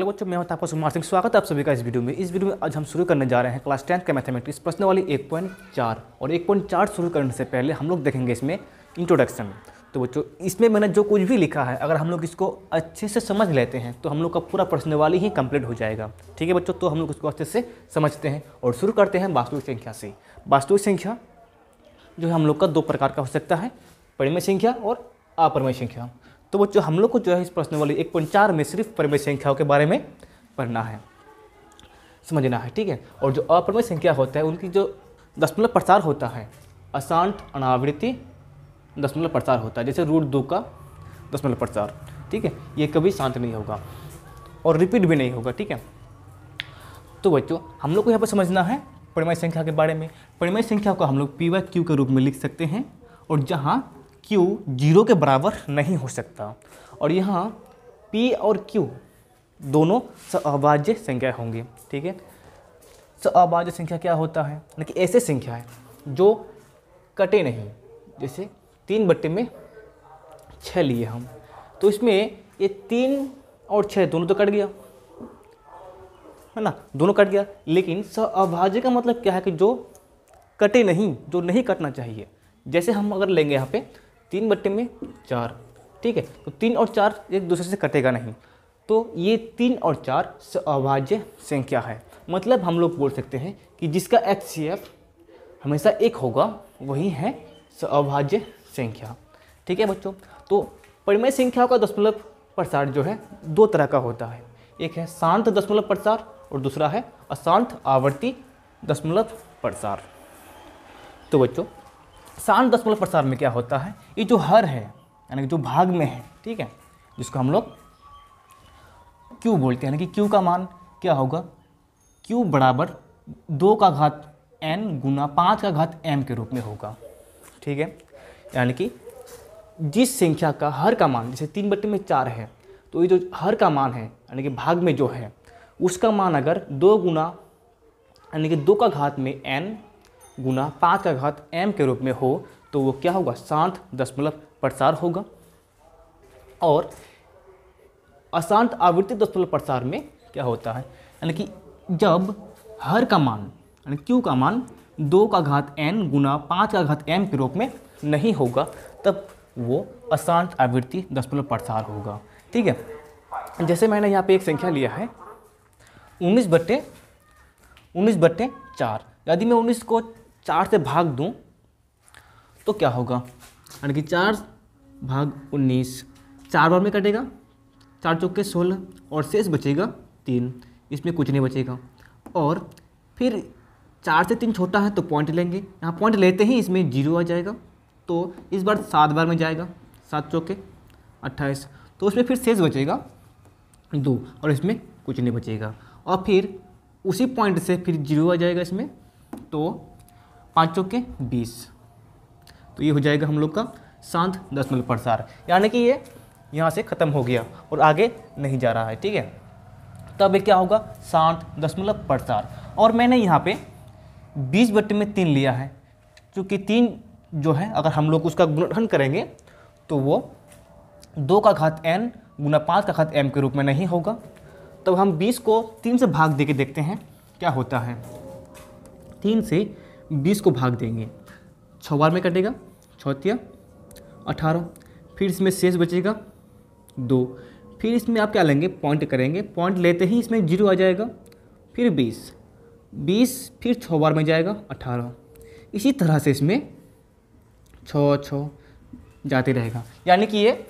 Hello बच्चों, मैं हूं आपका सुकुमार सिंह। स्वागत है आप सभी का इस वीडियो में। आज हम शुरू करने जा रहे हैं क्लास 10 का मैथमेटिक्स प्रश्नावली 1.4। और 1.4 शुरू करने से पहले हम लोग देखेंगे इसमें इंट्रोडक्शन। तो बच्चों, इसमें मैंने जो कुछ भी लिखा है, अगर हम लोग इसको अच्छे से समझ लेते हैं तो हम लोग का पूरा प्रश्नावली ही कंप्लीट हो जाएगा। ठीक है बच्चों, तो हम लोग उसको अच्छे से समझते हैं और शुरू करते हैं वास्तविक संख्या से। वास्तविक संख्या जो है हम लोग का दो प्रकार का हो सकता है, परिमेय संख्या और अपरिमेय संख्या। तो बच्चों, हम लोग को जो है इस प्रश्नावली 1.4 में सिर्फ परिमेय संख्याओं के बारे में पढ़ना है, समझना है। ठीक है। और जो अपरिमेय संख्या होता है उनकी जो दशमलव प्रसार होता है, अशांत अनावृत्ति दशमलव प्रसार होता है। जैसे √2 का दशमलव प्रसार, ठीक है, ये कभी शांत नहीं होगा और रिपीट भी नहीं होगा। ठीक है। तो बच्चों, हम लोग को यहाँ पर समझना है परिमेय संख्या के बारे में। परिमेय संख्या को हम लोग P/Q के रूप में लिख सकते हैं, और जहाँ Q 0 के बराबर नहीं हो सकता, और यहाँ P और Q दोनों सहअभाज्य संख्या होंगी। ठीक है। सहअभाज्य संख्या क्या होता है, लेकिन ऐसे संख्या है जो कटे नहीं। जैसे 3/6 लिए हम, तो इसमें ये 3 और 6 दोनों तो कट गया, है ना, दोनों कट गया। लेकिन सहअभाज्य का मतलब क्या है कि जो कटे नहीं, जो नहीं कटना चाहिए। जैसे हम अगर लेंगे यहाँ पे 3/4, ठीक है, तो 3 और 4 एक दूसरे से कटेगा नहीं, तो ये 3 और 4 सहअभाज्य संख्या है। मतलब हम लोग बोल सकते हैं कि जिसका HCF हमेशा 1 होगा वही है सहअभाज्य संख्या। ठीक है बच्चों। तो परिमेय संख्याओं का दशमलव प्रसार जो है दो तरह का होता है, एक है शांत दशमलव प्रसार और दूसरा है अशांत आवर्ती दशमलव प्रसार। तो बच्चों, शांत दशमलव प्रसार में क्या होता है, ये जो हर है यानी कि जो भाग में है, ठीक है, जिसको हम लोग Q बोलते हैं, यानी कि Q का मान क्या होगा, Q बराबर 2 का घात n गुना 5 का घात m के रूप में होगा। ठीक है। यानी कि जिस संख्या का हर का मान, जैसे 3/4 है, तो ये जो हर का मान है यानी कि भाग में जो है उसका मान अगर 2 गुना यानी कि 2 का घात में n गुना 5 का घात m के रूप में हो, तो वो क्या होगा, शांत दशमलव प्रसार होगा। और अशांत आवृत्ति दशमलव प्रसार में क्या होता है, यानी कि जब हर का मान यानी Q का मान 2 का घात n गुना 5 का घात m के रूप में नहीं होगा, तब वो अशांत आवृत्ति दशमलव प्रसार होगा। ठीक है। जैसे मैंने यहाँ पे एक संख्या लिया है 19/4। यदि मैं 19 को 4 से भाग दूं तो क्या होगा, यानी कि 4/19 4 बार में कटेगा, 4 चौके 16 और शेष बचेगा 3, इसमें कुछ नहीं बचेगा। और फिर 4 से 3 छोटा है तो पॉइंट लेंगे, यहाँ पॉइंट लेते ही इसमें 0 आ जाएगा, तो इस बार 7 बार में जाएगा, 7 चौके 28, तो उसमें फिर शेष बचेगा 2 और इसमें कुछ नहीं बचेगा। और फिर उसी पॉइंट से फिर 0 आ जाएगा इसमें, तो 5 चौके 20, तो ये हो जाएगा हम लोग का शांत दशमलव प्रसार। यानी कि ये यहाँ से ख़त्म हो गया और आगे नहीं जा रहा है। ठीक है। तब ये क्या होगा, शांत दशमलव प्रसार। और मैंने यहाँ पे 20/3 लिया है, क्योंकि 3 जो है अगर हम लोग उसका गुणनखंड करेंगे तो वो 2 का घात n गुना 5 का घात m के रूप में नहीं होगा। तब हम 20 को 3 से भाग दे के देखते हैं क्या होता है। 3 से 20 को भाग देंगे, 6 बार में कटेगा, 6 18, फिर इसमें शेष बचेगा 2, फिर इसमें आप क्या लेंगे, पॉइंट करेंगे, पॉइंट लेते ही इसमें 0 आ जाएगा, फिर 20 फिर 6 बार में जाएगा 18, इसी तरह से इसमें 6 जाते रहेगा। यानी कि ये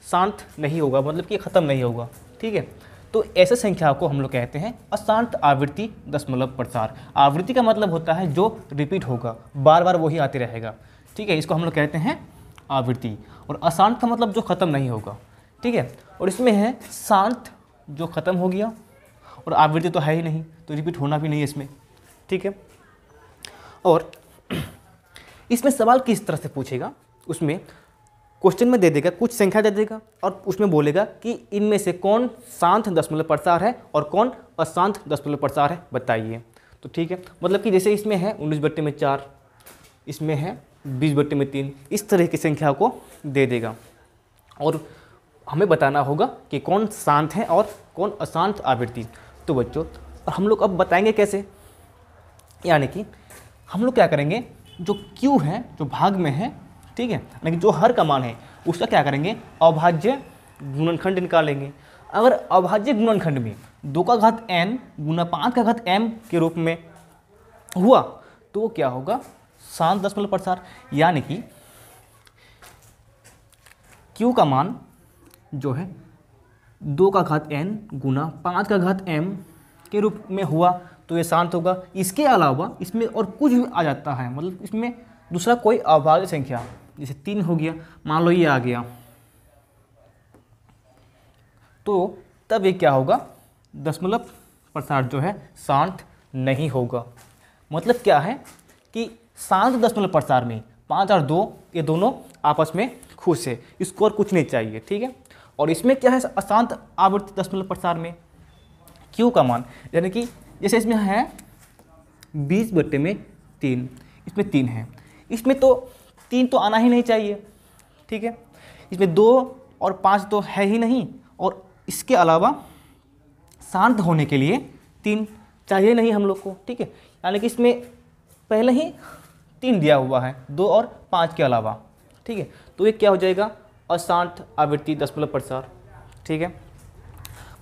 शांत नहीं होगा, मतलब कि ये ख़त्म नहीं होगा। ठीक है। तो ऐसे संख्या को हम लोग कहते हैं अशांत आवृत्ति दशमलव प्रसार। आवृत्ति का मतलब होता है जो रिपीट होगा, बार बार वही आते रहेगा। ठीक है, इसको हम लोग कहते हैं आवृत्ति। और अशांत का मतलब जो ख़त्म नहीं होगा। ठीक है। और इसमें है शांत जो ख़त्म हो गया, और आवृत्ति तो है ही नहीं, तो रिपीट होना भी नहीं है इसमें। ठीक है। और इसमें सवाल किस तरह से पूछेगा, उसमें क्वेश्चन में दे देगा, कुछ संख्या दे देगा और उसमें बोलेगा कि इनमें से कौन शांत दशमलव प्रसार है और कौन अशांत दशमलव प्रसार है, बताइए। तो ठीक है, मतलब कि जैसे इसमें है 19/4, इसमें है 20/3, इस तरह की संख्या को दे देगा। और हमें बताना होगा कि कौन शांत है और कौन अशांत आवृत्ति। तो बच्चों हम लोग अब बताएंगे कैसे, यानी कि हम लोग क्या करेंगे, जो Q है जो भाग में है, ठीक है, यानी कि जो हर का मान है उसका क्या करेंगे, अभाज्य गुणनखंड निकालेंगे। अगर अभाज्य गुणनखंड में 2 का घात n गुना 5 का घात m के रूप में हुआ तो वो क्या होगा, शांत दशमलव प्रसार। यानी कि Q का मान जो है 2 का घात n गुना 5 का घात m के रूप में हुआ तो ये शांत होगा। इसके अलावा इसमें और कुछ भी आ जाता है, मतलब इसमें दूसरा कोई अभाज्य संख्या, जैसे 3 हो गया, मान लो ये आ गया, तो तब ये क्या होगा, दशमलव प्रसार जो है शांत नहीं होगा। मतलब क्या है कि शांत दशमलव प्रसार में 5 और 2 ये दोनों आपस में खुश है, इसको और कुछ नहीं चाहिए, ठीक है। और इसमें क्या है, अशांत आवृत्ति दशमलव प्रसार में Q का मान, यानी कि जैसे इसमें है 20/3, इसमें 3 है, इसमें तो 3 तो आना ही नहीं चाहिए, ठीक है। इसमें 2 और 5 तो है ही नहीं, और इसके अलावा शांत होने के लिए 3 चाहिए नहीं हम लोग को, ठीक है। यानी कि इसमें पहले ही 3 दिया हुआ है 2 और 5 के अलावा, ठीक है। तो ये क्या हो जाएगा, अशांत आवृत्ति दशमलव प्रसार, ठीक है।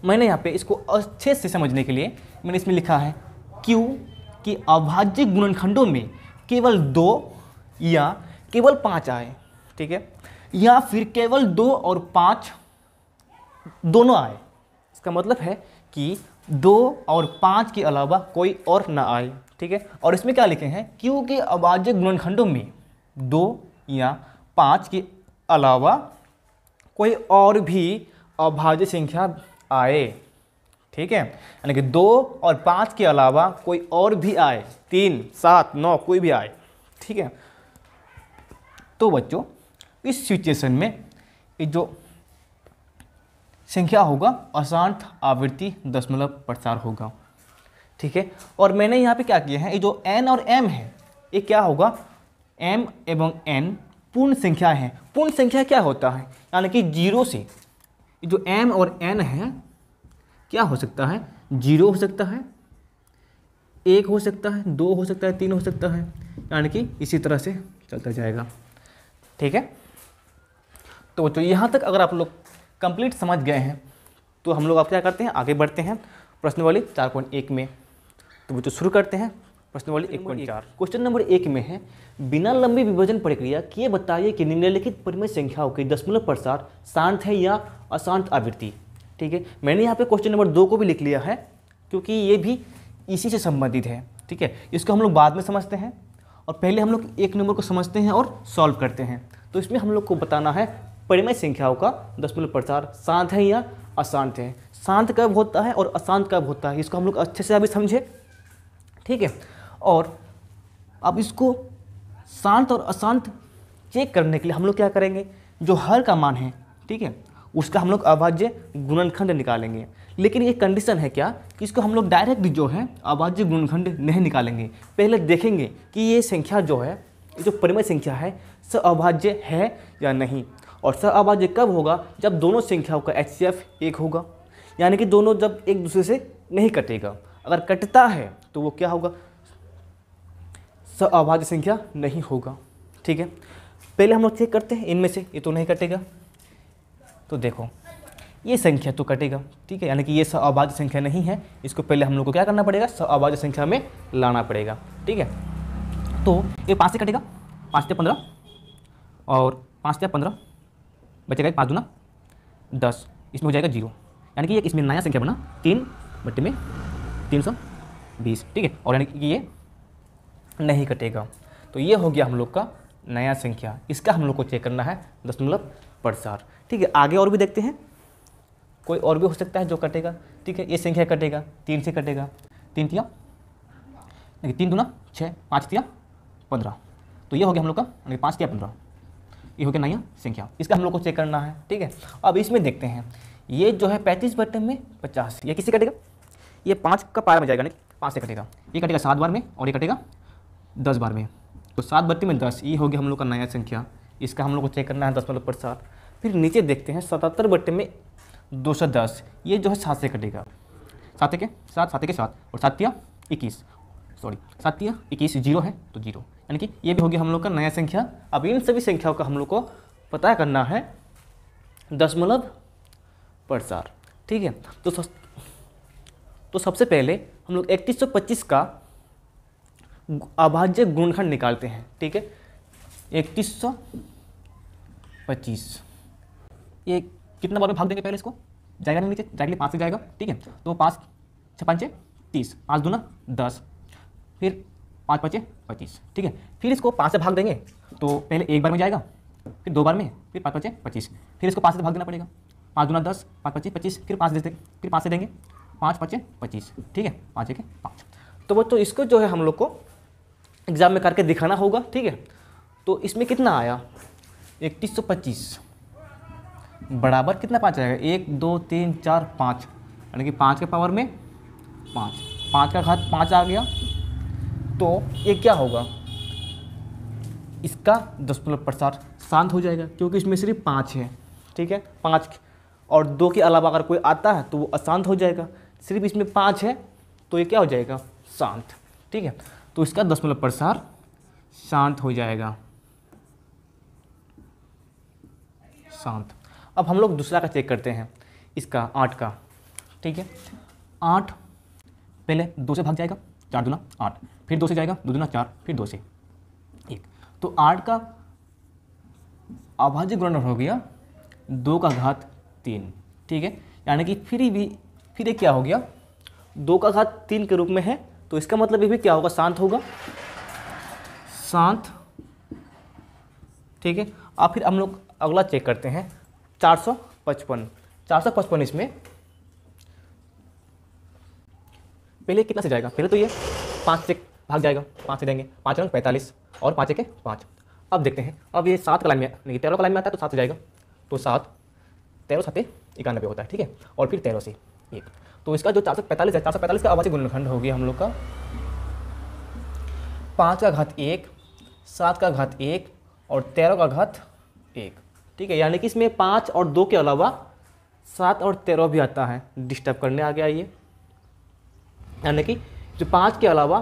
मैंने यहाँ पे इसको अच्छे से समझने के लिए मैंने इसमें लिखा है Q कि अभाज्य गुणनखंडों में केवल 2 या केवल 5 आए, ठीक है, या फिर केवल 2 और 5 दोनों आए। इसका मतलब है कि 2 और 5 के अलावा कोई और ना आए, ठीक है। और इसमें क्या लिखे हैं, Q के अभाज्य गुणनखंडों में 2 या 5 के अलावा कोई और भी अभाज्य संख्या आए, ठीक है। यानी कि 2 और 5 के अलावा कोई और भी आए, 3, 7, 9 कोई भी आए, ठीक है। तो बच्चों इस सिचुएशन में ये जो संख्या होगा अशांत आवृत्ति दशमलव प्रसार होगा, ठीक है। और मैंने यहाँ पे क्या किया है, ये जो n और m है ये क्या होगा, m एवं n पूर्ण संख्या है। पूर्ण संख्या क्या होता है, यानी कि 0 से जो m और n है क्या हो सकता है, 0 हो सकता है, 1 हो सकता है, 2 हो सकता है, 3 हो सकता है, यानी कि इसी तरह से चलता जाएगा, ठीक है। तो बच्चों यहाँ तक अगर आप लोग कंप्लीट समझ गए हैं तो हम लोग आप क्या करते हैं, आगे बढ़ते हैं प्रश्नावली 4.1 में। तो बच्चों शुरू करते हैं प्रश्नावली 1.4। क्वेश्चन नंबर 1 में है, बिना लंबी विभाजन प्रक्रिया किए बताइए कि निम्नलिखित परिमेय संख्याओं के दशमलव प्रसार शांत है या अशांत आवृत्ति, ठीक है। मैंने यहाँ पे क्वेश्चन नंबर 2 को भी लिख लिया है क्योंकि ये भी इसी से संबंधित है, ठीक है। इसको हम लोग बाद में समझते हैं और पहले हम लोग 1 नंबर को समझते हैं और सॉल्व करते हैं। तो इसमें हम लोग को बताना है परिमेय संख्याओं का दशमलव प्रसार शांत है या अशांत है, शांत कब होता है और अशांत कब होता है, इसको हम लोग अच्छे से अभी समझे, ठीक है। और अब इसको शांत और अशांत चेक करने के लिए हम लोग क्या करेंगे, जो हर का मान है, ठीक है, उसका हम लोग अभाज्य गुणनखंड निकालेंगे। लेकिन ये कंडीशन है क्या कि इसको हम लोग डायरेक्ट जो है अभाज्य गुणनखंड नहीं निकालेंगे, पहले देखेंगे कि ये संख्या जो है, ये जो परिमेय संख्या है सहअभाज्य है या नहीं। और सहअभाज्य कब होगा, जब दोनों संख्याओं का HCF 1 होगा, यानी कि दोनों जब एक दूसरे से नहीं कटेगा। अगर कटता है तो वो क्या होगा, सहअभाज्य संख्या नहीं होगा, ठीक है। पहले हम लोग चेक करते हैं इनमें से ये तो नहीं कटेगा, तो देखो ये संख्या तो कटेगा, ठीक है, यानी कि ये सहअभाज्य संख्या नहीं है। इसको पहले हम लोग को क्या करना पड़ेगा, सहअभाज्य संख्या में लाना पड़ेगा, ठीक है। तो ये 5 से कटेगा, 5 से 15 और 5 से 15 बचेगा 5 दूना 10, इसमें हो जाएगा 0, यानी कि ये इसमें नया संख्या बना 3/320, ठीक है। और यानी कि ये नहीं कटेगा, तो ये हो गया हम लोग का नया संख्या। इसका हम लोग को चेक करना है दशमलव प्रसार, ठीक है। आगे और भी देखते हैं, कोई और भी हो सकता है जो कटेगा, ठीक है। ये संख्या कटेगा 3 से कटेगा, 3 तिया देखिए 3 दूना 6, 5 तिया 15, तो ये हो गया हम लोग का 5 तिया 15, ये हो गया नया संख्या। इसका हम लोग को चेक करना है, ठीक है। अब इसमें देखते हैं, ये जो है 35/50, ये किससे कटेगा, ये 5 का पारा में जाएगा, नहीं 5 से कटेगा, ये कटेगा 7 बार में और ये कटेगा 10 बार में, तो 7/10, ये हो गया हम लोग का नया संख्या। इसका हम लोग को चेक करना है दशमलव प्रसार। फिर नीचे देखते हैं 77 बटे में 210, ये जो है 7 से कटेगा। 7 के 7, 7 के 7 और 7 या 21, सॉरी 7 या 21, 0 है तो 0, यानी कि ये भी हो गया हम लोग का नया संख्या। अब इन सभी संख्याओं का हम लोग को पता करना है दशमलव प्रसार, ठीक है। तो सबसे पहले हम लोग 3125 का अभाज्य गुणनखंड निकालते हैं, ठीक है। 3125 ये कितना बार में भाग देंगे, पहले इसको जाएगा नहीं नीचे, जाएगा 5 से जाएगा, ठीक है। तो 5 6 5 30, 5 दूना 10, फिर 5 5 25, ठीक है। फिर इसको 5 से भाग देंगे तो पहले एक बार में जाएगा, फिर 2 बार में, फिर 5 5 25, फिर इसको 5 से भाग देना पड़ेगा। 5 दूना 10, 5 25 25, फिर 5 देते, फिर 5 से देंगे, 5 5 25, ठीक है, 5 1 5। तो वो तो इसको जो है हम लोग को एग्जाम में करके दिखाना होगा, ठीक है। तो इसमें कितना आया 3125 बराबर कितना 5 आएगा, 1 2 3 4 5, यानी कि 5 के पावर में 5, 5 का घात 5 आ गया। तो ये क्या होगा, इसका दशमलव प्रसार शांत हो जाएगा, क्योंकि इसमें सिर्फ 5 है, ठीक है। 5 और 2 के अलावा अगर कोई आता है तो वो अशांत हो जाएगा, सिर्फ इसमें 5 है तो ये क्या हो जाएगा, शांत, ठीक है। तो इसका दशमलव प्रसार शांत हो जाएगा, शांत। अब हम लोग दूसरा का चेक करते हैं, इसका 8 का, ठीक है। 8 पहले 2 से भाग जाएगा, 4 दूना 8, फिर 2 से जाएगा, 2 दूना 4, फिर 2 से 1। तो 8 का अभाज्य गुणनखंड हो गया 2 का घात 3, ठीक है। यानी कि फिर ये क्या हो गया, 2 का घात 3 के रूप में है, तो इसका मतलब ये भी क्या होगा, शांत होगा, शांत, ठीक है। अब फिर हम लोग अगला चेक करते हैं 455। इसमें पहले कितना से जाएगा, पहले तो ये 5 से भाग जाएगा, 5 से देंगे, 5 रंग 45 और 5 के 5। अब देखते हैं, अब ये 7 का लाइन में नहीं 13 का लाइन में आता है तो 7 से जाएगा, तो 7 13 7 91 होता है, ठीक है। और फिर 13 से 1, तो इसका जो 445 है, 445 का अभाज्य गुणनखंड हो गया हम लोग का 5 का घात 1, 7 का घात 1 और 13 का घात 1, ठीक है। यानी कि इसमें 5 और 2 के अलावा 7 और 13 भी आता है, डिस्टर्ब करने आ गया ये, यानी कि जो 5 के अलावा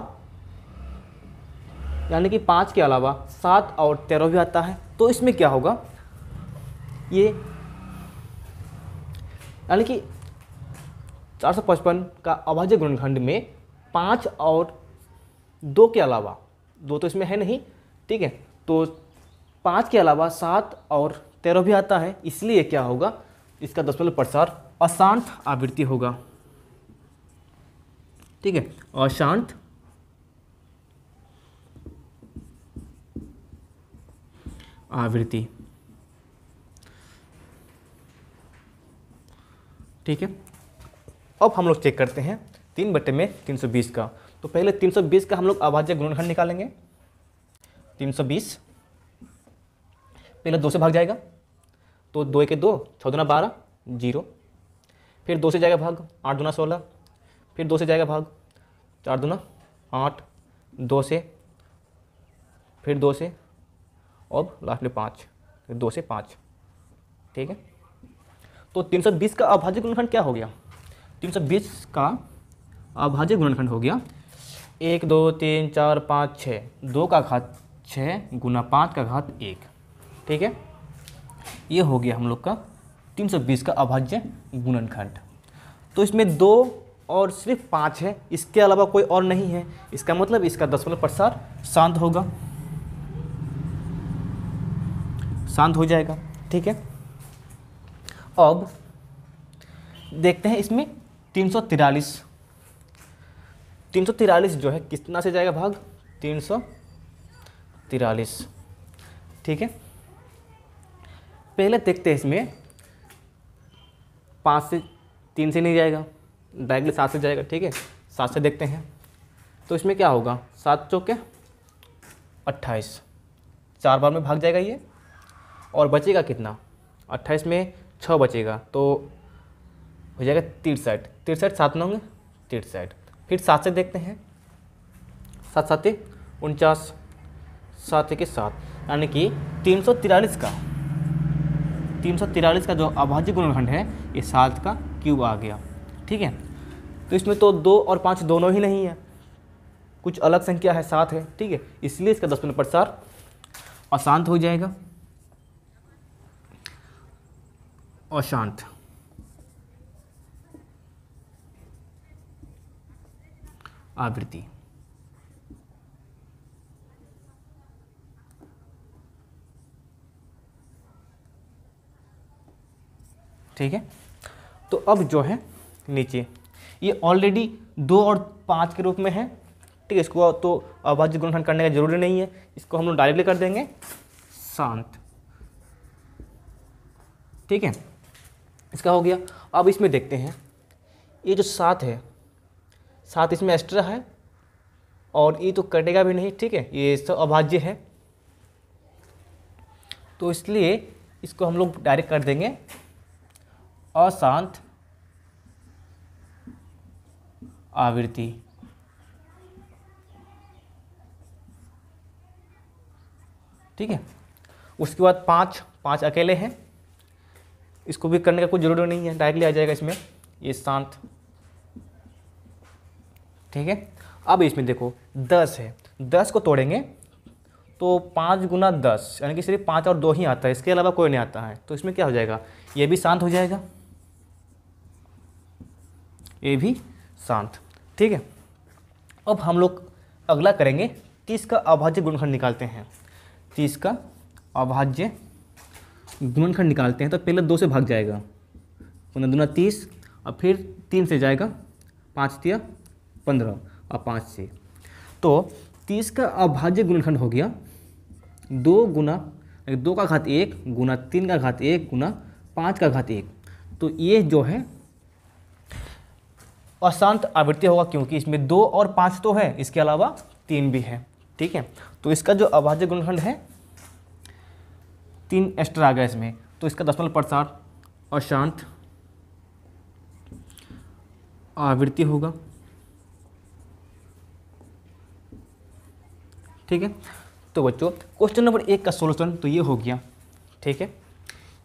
7 और 13 भी आता है। तो इसमें क्या होगा, ये यानी कि 455 का अभाज्य गुणनखंड में 5 और 2 के अलावा, 2 तो इसमें है नहीं, ठीक है। तो 5 के अलावा 7 और 13 भी आता है, इसलिए क्या होगा, इसका दशमलव प्रसार अशांत आवृत्ति होगा, ठीक है, अशांत आवृत्ति, ठीक है। अब हम लोग चेक करते हैं 3 बटे में 320 का। तो पहले 320 का हम लोग अभाज्य गुणनखंड निकालेंगे। 320 पहले 2 से भाग जाएगा, तो 2 के 2, 6 दूना 12, 0, फिर 2 से जाएगा भाग, 8 दूना 16, फिर 2 से जाएगा भाग, 4 दूना 8, 2 से, फिर 2 से, और लास्ट में 5, फिर 2 से 5, ठीक है। तो 320 का अभाज्य गुणनखंड क्या हो गया, 320 का अभाज्य गुणनखंड हो गया 1 2 3 4 5 6, 2 का घात 6 गुना 5 का घात 1, ठीक है। ये हो गया हम लोग का 320 का अभाज्य गुणनखंड। तो इसमें 2 और सिर्फ 5 है, इसके अलावा कोई और नहीं है, इसका मतलब इसका दशमलव प्रसार शांत होगा, शांत हो जाएगा, ठीक है। अब देखते हैं इसमें 343 जो है कितना से जाएगा भाग, 343, ठीक है। पहले देखते हैं इसमें 5 से 3 से नहीं जाएगा, डायरेक्टली 7 से जाएगा, ठीक है। 7 से देखते हैं, तो इसमें क्या होगा, 7 चौके 28, 4 बार में भाग जाएगा ये, और बचेगा कितना, 28 में 6 बचेगा, तो हो जाएगा 63, 7 9 63। फिर 7 से देखते हैं, 7 7 49, 7 1 7, यानी कि 343 का 343 का जो अभाज्य गुणनखंड है ये 7 का क्यूब आ गया। ठीक है, तो इसमें तो 2 और 5 दोनों ही नहीं है, कुछ अलग संख्या है, 7 है। ठीक है, इसलिए इसका 10⁻⁴ अशांत हो जाएगा, अशांत। आवृत्ति। ठीक है, तो अब जो है नीचे ये ऑलरेडी 2 और 5 के रूप में है। ठीक है, इसको तो अभाज्य गुणनखंड करने का जरूरी नहीं है, इसको हम लोग डायरेक्टली कर देंगे शांत। ठीक है, इसका हो गया। अब इसमें देखते हैं ये जो 7 है, 7 इसमें एक्स्ट्रा है और ये तो कटेगा भी नहीं। ठीक है, ये सब अभाज्य है, तो इसलिए इसको हम लोग डायरेक्ट कर देंगे अशांत आवृत्ति। ठीक है, उसके बाद 5 अकेले हैं, इसको भी करने का कोई जरूरी नहीं है, डायरेक्टली आ जाएगा इसमें ये शांत। ठीक है, अब इसमें देखो 10 है, 10 को तोड़ेंगे तो 5 × 10 यानी कि सिर्फ 5 और 2 ही आता है, इसके अलावा कोई नहीं आता है, तो इसमें क्या हो जाएगा, ये भी शांत हो जाएगा, ये भी शांत। ठीक है, अब हम लोग अगला करेंगे 30 का अभाज्य गुणनखंड निकालते हैं। 30 का अभाज्य गुणनखंड निकालते हैं तो पहले 2 से भाग जाएगा, 15 दूना 30 और फिर 3 से जाएगा, 5 तिया 15 और 5 से, तो 30 का अभाज्य गुणनखंड हो गया 2 का घात 1 गुना 3 का घात 1 गुना 5 का घात 1। तो ये जो है अशांत आवृत्ति होगा, क्योंकि इसमें 2 और 5 तो है, इसके अलावा 3 भी है। ठीक है, तो इसका जो अभाज्य गुणनखंड है 3 एक्स्ट्रा आ गया इसमें, तो इसका 10⁻⁴ अशांत आवृत्ति होगा। ठीक है, तो बच्चों क्वेश्चन नंबर 1 का सॉल्यूशन तो ये हो गया। ठीक है,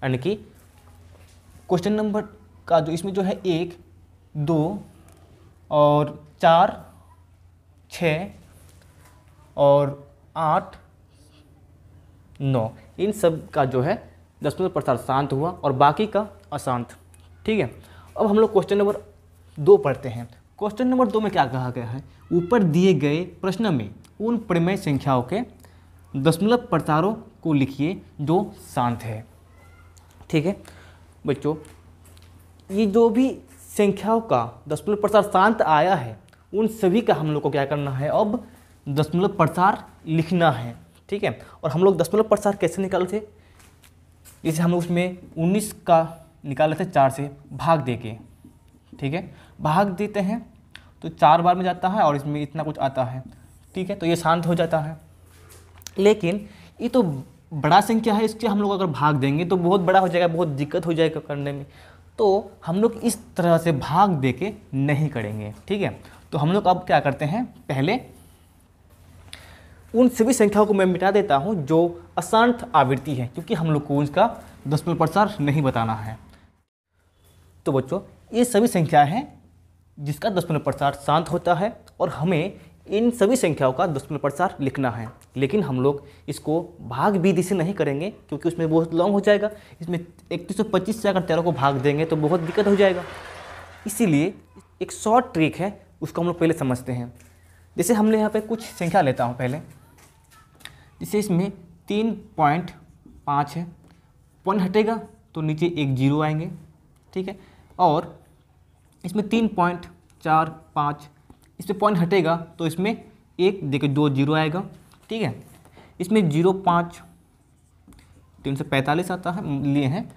यानी कि क्वेश्चन नंबर का जो इसमें जो है 1, 2 और 4, 6 और 8, 9 इन सब का जो है 10⁻⁴ शांत हुआ और बाकी का अशांत। ठीक है, अब हम लोग क्वेश्चन नंबर 2 पढ़ते हैं। क्वेश्चन नंबर 2 में क्या कहा गया है, ऊपर दिए गए प्रश्न में उन परिमेय संख्याओं के दशमलव को लिखिए जो शांत है। ठीक है बच्चों, ये जो भी संख्याओं का दशमलव शांत आया है उन सभी का हम लोग को क्या करना है, अब दशमलव लिखना है। ठीक है, और हम लोग दशमलव कैसे निकाले थे, जैसे हम लोग उसमें 19 का निकाले थे 4 से भाग दे के। ठीक है, भाग देते हैं तो 4 बार में जाता है और इसमें इतना कुछ आता है। ठीक है, तो ये शांत हो जाता है। लेकिन ये तो बड़ा संख्या है, इसके हम लोग अगर भाग देंगे तो बहुत बड़ा हो जाएगा, बहुत दिक्कत हो जाएगा करने में, तो हम लोग इस तरह से भाग दे के नहीं करेंगे। ठीक है, तो हम लोग अब क्या करते हैं, पहले उन सभी संख्याओं को मैं मिटा देता हूं जो अशांत आवृत्ति है, क्योंकि हम लोग को उसका दशमलव नहीं बताना है। तो बच्चों ये सभी संख्या हैं जिसका दशमलव शांत होता है और हमें इन सभी संख्याओं का दशमलव लिखना है। लेकिन हम लोग इसको भाग विधि से नहीं करेंगे क्योंकि उसमें बहुत लॉन्ग हो जाएगा। इसमें 3125 से अगर 13 को भाग देंगे तो बहुत दिक्कत हो जाएगा। इसीलिए एक शॉर्ट ट्रिक है, उसको हम लोग पहले समझते हैं। जैसे हमने यहाँ पे कुछ संख्या लेता हूँ पहले, जैसे इसमें 3.5 है, पॉइंट हटेगा तो नीचे एक 0 आएंगे। ठीक है, और इसमें 3.45, इस पर पॉइंट हटेगा तो इसमें एक देखिए 2 0 आएगा। ठीक है, इसमें 0.5 345 आता है लिए हैं,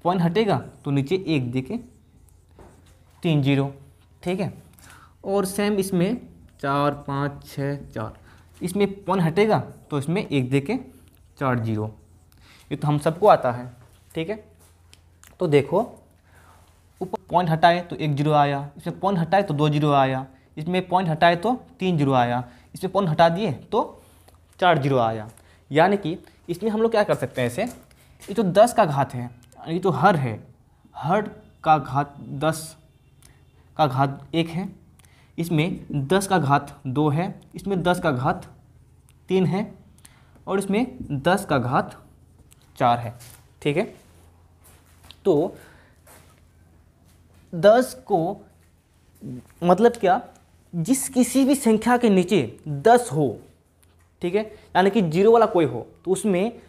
पॉइंट हटेगा तो नीचे एक देके 3 0। ठीक है, और सेम इसमें 4 5 6 4, इसमें पॉइंट हटेगा तो इसमें एक देके 4 0। ये तो हम सबको आता है। ठीक है, तो देखो ऊपर पॉइंट हटाए तो 1 0 आया, इसमें पॉइंट हटाए तो 2 0 आया, इसमें पॉइंट हटाए तो 3 0 आया, इसमें पॉइंट हटा दिए तो 4 0 आया। यानी कि इसमें हम लोग क्या कर सकते हैं, ऐसे ये जो 10 का घात है ये तो हर है, हर का घात 10 का घात 1 है, इसमें 10 का घात 2 है, इसमें 10 का घात 3 है और इसमें 10 का घात 4 है। ठीक है, तो 10 को मतलब क्या, जिस किसी भी संख्या के नीचे 10 हो, ठीक है, यानी कि 0 वाला कोई हो, तो उसमें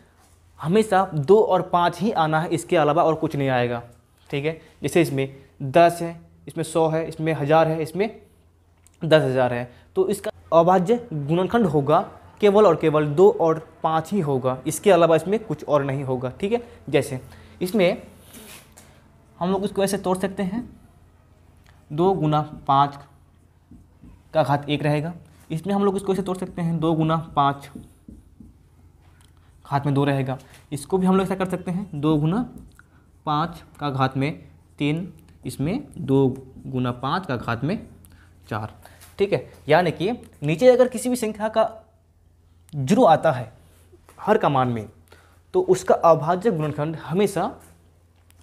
हमेशा 2 और 5 ही आना है, इसके अलावा और कुछ नहीं आएगा। ठीक है, जैसे इसमें 10 है, इसमें 100 है, इसमें 1000 है, इसमें 10,000 है, तो इसका अभाज्य गुणनखंड होगा केवल और केवल 2 और 5 ही होगा, इसके अलावा इसमें कुछ और नहीं होगा। ठीक है, जैसे इसमें हम लोग इसको ऐसे तोड़ सकते हैं, 2 गुना 5 का घात 1 रहेगा। इसमें हम लोग इसको ऐसे तोड़ सकते हैं, 2 गुना 5 घात में 2 रहेगा। इसको भी हम लोग ऐसा कर सकते हैं, 2 गुना 5 का घात में 3, इसमें 2 गुना 5 का घात में 4। ठीक है, यानी कि नीचे अगर किसी भी संख्या का 0 आता है हर का मान में, तो उसका अभाज्य गुणनखंड हमेशा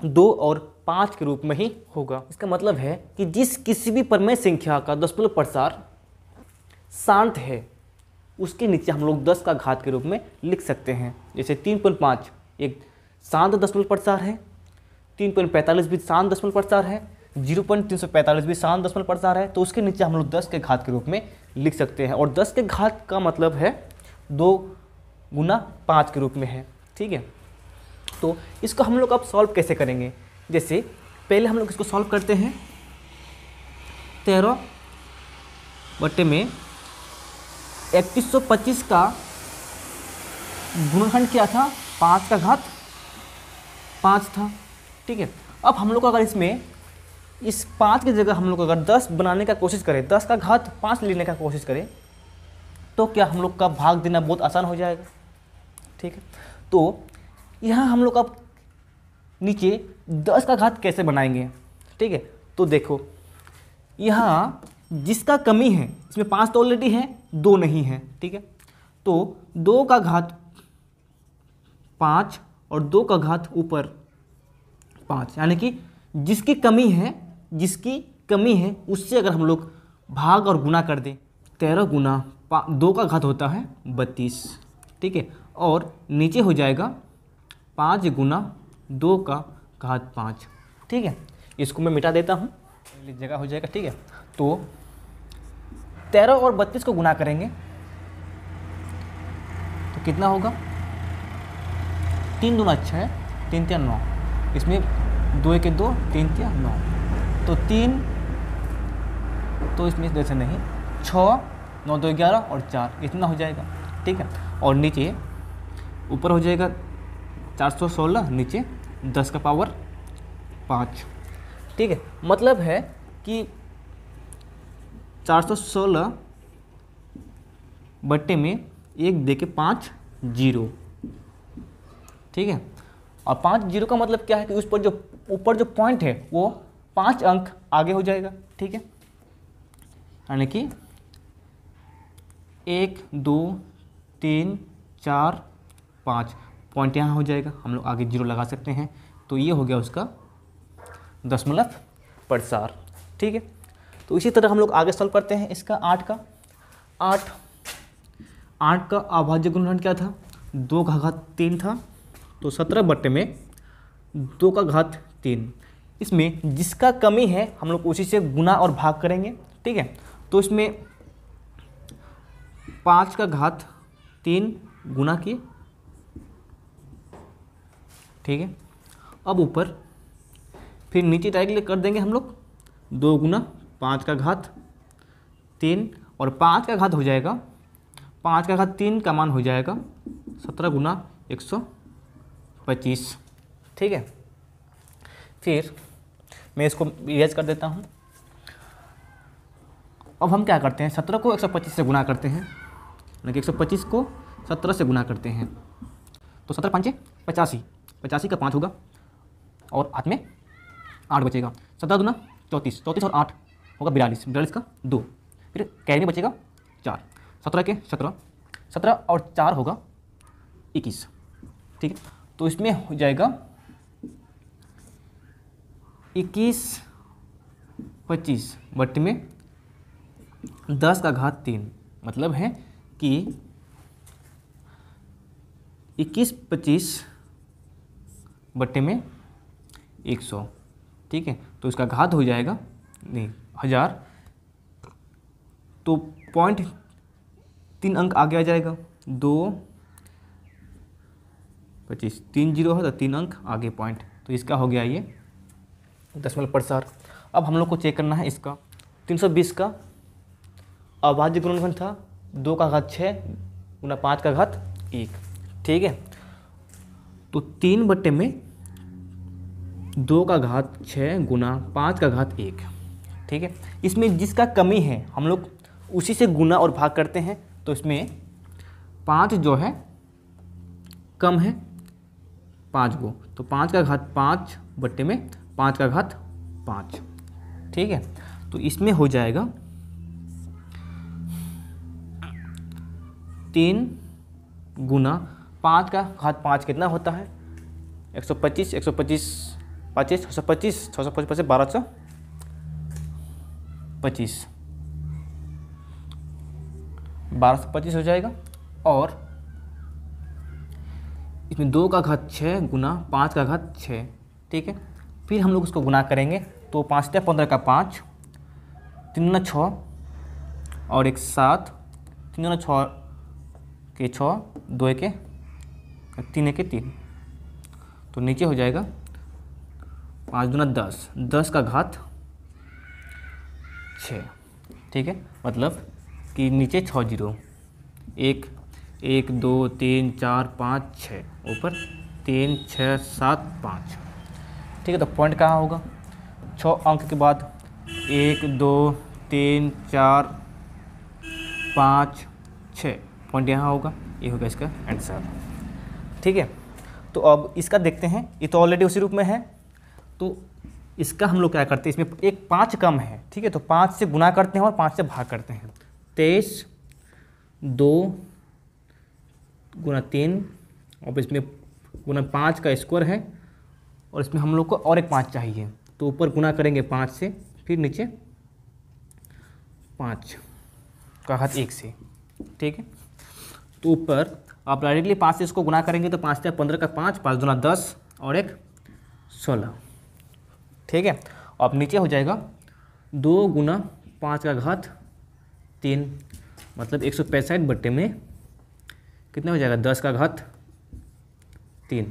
2 और 5 के रूप में ही होगा। इसका मतलब है कि जिस किसी भी परमेय संख्या का दशमलव प्रसार शांत है, उसके नीचे हम लोग 10 का घात के रूप में लिख सकते हैं। जैसे 3.5 एक शांत दशमलव प्रसार है, 3.45 भी शांत दशमलव प्रसार है, 0.345 भी शांत दशमलव प्रसार है, तो उसके नीचे हम लोग 10 के घात के रूप में लिख सकते हैं। और 10 के घात का मतलब है 2 गुना 5 के रूप में है। ठीक है, तो इसको हम लोग अब सॉल्व कैसे करेंगे। जैसे पहले हम लोग इसको सॉल्व करते हैं, 13 बटे में 3125 का गुणनखंड क्या था, 5 का घात 5 था। ठीक है, अब हम लोग अगर इसमें इस 5 की जगह हम लोग अगर 10 बनाने का कोशिश करें, 10 का घात 5 लेने का कोशिश करें, तो क्या हम लोग का भाग देना बहुत आसान हो जाएगा। ठीक है, तो यहाँ हम लोग अब नीचे 10 का घात कैसे बनाएंगे। ठीक है, तो देखो यहाँ जिसका कमी है, इसमें 5 तो ऑलरेडी है, 2 नहीं है। ठीक है, तो 2 का घात 5 और 2 का घात ऊपर 5, यानी कि जिसकी कमी है उससे अगर हम लोग भाग और गुना कर दें, 13 गुना 2 का घात होता है 32। ठीक है, और नीचे हो जाएगा 5 गुना 2 का घात 5। ठीक है, इसको मैं मिटा देता हूँ, जगह हो जाएगा। ठीक है, तो 13 और 32 को गुना करेंगे तो कितना होगा, 3 दूना 6, 3 3 9, इसमें 2 1 2, 3 3 9, तो 3, तो इसमें जैसे नहीं, 6 9 2 11 और 4, इतना हो जाएगा। ठीक है, और नीचे ऊपर हो जाएगा 416, नीचे 10 का पावर 5। ठीक है, मतलब है कि 416 बट्टे में 1 दे के 5 0। ठीक है, और 5 0 का मतलब क्या है कि उस पर जो ऊपर जो पॉइंट है वो 5 अंक आगे हो जाएगा। ठीक है, यानी कि 1 2 3 4 5 पॉइंट यहाँ हो जाएगा, हम लोग आगे 0 लगा सकते हैं। तो ये हो गया उसका दशमलव प्रसार। ठीक है, तो इसी तरह हम लोग आगे सॉल्व करते हैं इसका 8 का। 8 का अभाज्य गुणनखंड क्या था, 2 का घात 3 था, तो 17 बट्टे में 2 का घात 3। इसमें जिसका कमी है हम लोग उसी से गुना और भाग करेंगे। ठीक है, तो इसमें 5 का घात 3 गुना किए। ठीक है, अब ऊपर फिर नीचे डायरेक्टली कर देंगे हम लोग, 2 गुना 5 का घात 3, और 5 का घात हो जाएगा, 5 का घात 3 का मान हो जाएगा 17 गुना 125। ठीक है, फिर मैं इसको इरेज कर देता हूँ। अब हम क्या करते हैं, 17 को 125 से गुना करते हैं, यानी कि 125 को 17 से गुना करते हैं, तो 17 5 85, 85 का 5 होगा और हाथ में 8 बचेगा, 17 दूना 34, 34 और 8 होगा 42, 42 का 2, फिर कैरी में बचेगा 4, 17 के 17, 17 और 4 होगा 21। ठीक है, तो इसमें हो जाएगा 21/25 बट्टे में 10⁻3 मतलब है कि 21/25 बट्टे में 100, ठीक है। तो इसका घात हो जाएगा नहीं 1000, तो 0.3 अंक आगे आ जाएगा। 2/25 3 जीरो है तो 3 अंक आगे पॉइंट, तो इसका हो गया ये दशमलव प्रसार। अब हम लोग को चेक करना है इसका 320 का अभाज्य गुणनफल था 2⁻6 गुना 5⁻1, ठीक है। तो 3 बट्टे में 2⁻6 गुना 5⁻1, ठीक है। इसमें जिसका कमी है हम लोग उसी से गुना और भाग करते हैं, तो इसमें 5 जो है कम है 5 गो, तो 5⁻5 बट्टे में 5⁻5, ठीक है। तो इसमें हो जाएगा 3 गुना 5⁻5 कितना होता है 125, 125 25 625 625 1225 1225 हो जाएगा। और इसमें 2⁻6 गुना 5⁻6, ठीक है। फिर हम लोग उसको गुना करेंगे तो 5 × 15 = 5, 3 × 6 और 1 7, 3 × 6 के 6, 2 के 3 के 3, तो नीचे हो जाएगा 5 दूना 10, 10⁻6, ठीक है। मतलब कि नीचे 6 जीरो, 1 1 2 3 4 5 6, ऊपर 3 6 7 5, ठीक है। तो पॉइंट कहाँ होगा 6 अंक के बाद 1 2 3 4 5 6 पॉइंट यहाँ होगा, ये होगा इसका आंसर, ठीक है। तो अब इसका देखते हैं, ये तो ऑलरेडी उसी रूप में है, तो इसका हम लोग क्या करते हैं, इसमें एक 5 कम है, ठीक है। तो 5 से गुना करते हैं और 5 से भाग करते हैं। 23 2 गुना 3 और इसमें गुना 5 का स्क्वायर है, और इसमें हम लोग को और एक 5 चाहिए, तो ऊपर गुना करेंगे 5 से, फिर नीचे 5⁻1 से, ठीक है। तो ऊपर आप डायरेक्टली 5 से इसको गुना करेंगे तो 5 × 15 = 5, 5 दूना 10 और 1 16, ठीक है। अब नीचे हो जाएगा 2 गुना 5⁻3 मतलब 165 बट्टे में कितना हो जाएगा 10⁻3,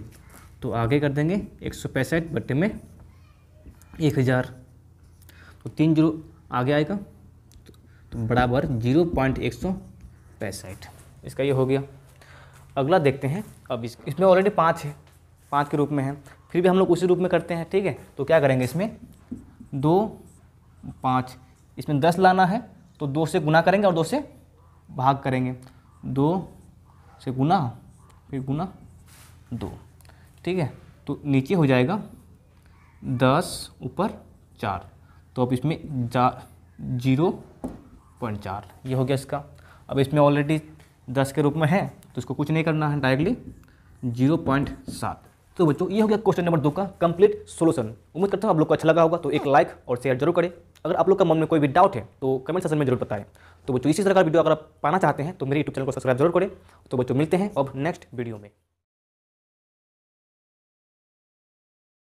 तो आगे कर देंगे 165 बट्टे में 1000, तो 3 जीरो आगे आएगा, तो बराबर 0.165, इसका ये हो गया। अगला देखते हैं। अब इसमें ऑलरेडी 5 है, 5 के रूप में है, फिर भी हम लोग उसी रूप में करते हैं, ठीक है। तो क्या करेंगे, इसमें 2 5, इसमें 10 लाना है तो 2 से गुना करेंगे और 2 से भाग करेंगे, 2 से गुना फिर गुना 2, ठीक है। तो नीचे हो जाएगा 10 ऊपर 4, तो अब इसमें 0.4, ये हो गया इसका। अब इसमें ऑलरेडी 10 के रूप में है तो इसको कुछ नहीं करना है, डायरेक्टली 0.7। तो बच्चों ये हो गया क्वेश्चन नंबर 2 का कंप्लीट सॉल्यूशन। उम्मीद करता हूँ आप लोग को अच्छा लगा होगा, तो एक लाइक और शेयर जरूर करें। अगर आप लोग का मन में कोई भी डाउट है तो कमेंट सेक्शन में जरूर बताएं। तो बच्चों इसी तरह का वीडियो अगर आप पाना चाहते हैं तो मेरे यूट्यूब चैनल को सब्सक्राइब जरूर करें। तो बच्चों मिलते हैं अब नेक्स्ट वीडियो में।